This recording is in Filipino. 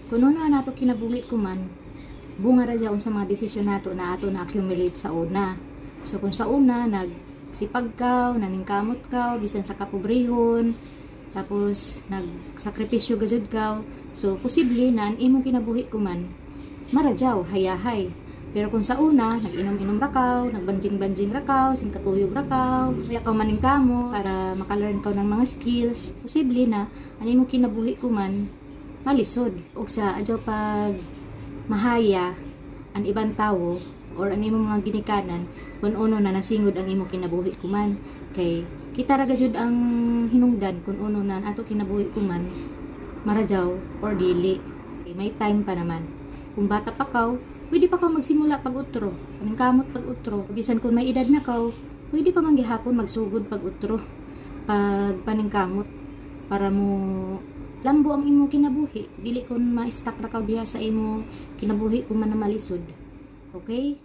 Kuno na nato kinabuhi ko man, bunga ra jaon sa mga desisyon nato na ato na accumulate sa una. So kung sa una nagsipag ka, naningkamot ka, bisan sa kapobrehon, tapos nagsakripisyo gajud ka, so posible na ang imong kinabuhi ko man marajaw, hayahay. Pero kung sa una, nag-inom-inom rakaw, nagbanjing-banjing rakaw, singkatuyog rakaw, kaya ka maning kamo para makalearn ka ng mga skills, posible na ang imong kinabuhi ko man malisod. Og sa adyo pag mahaya ang ibang tawo or ang imong mga ginikanan, kung uno na nasingod ang imong kinabuhi ko man, kay kita ra gajud ang hinungdan kung uno na ato kinabuhi ko man marajaw or dili. Okay, may time pa naman. Kung bata pa ka, pwede pa ka magsimula pag-utro. Paningkamot pag-utro. Bisan kung may edad na ka, pwede pa man gihapon magsugod pag-utro. Pag paningkamot. Para mo lambo ang imo kinabuhi. Dili kung ma-stuck ra ka diha sa imo kinabuhi kung man na malisod. Okay?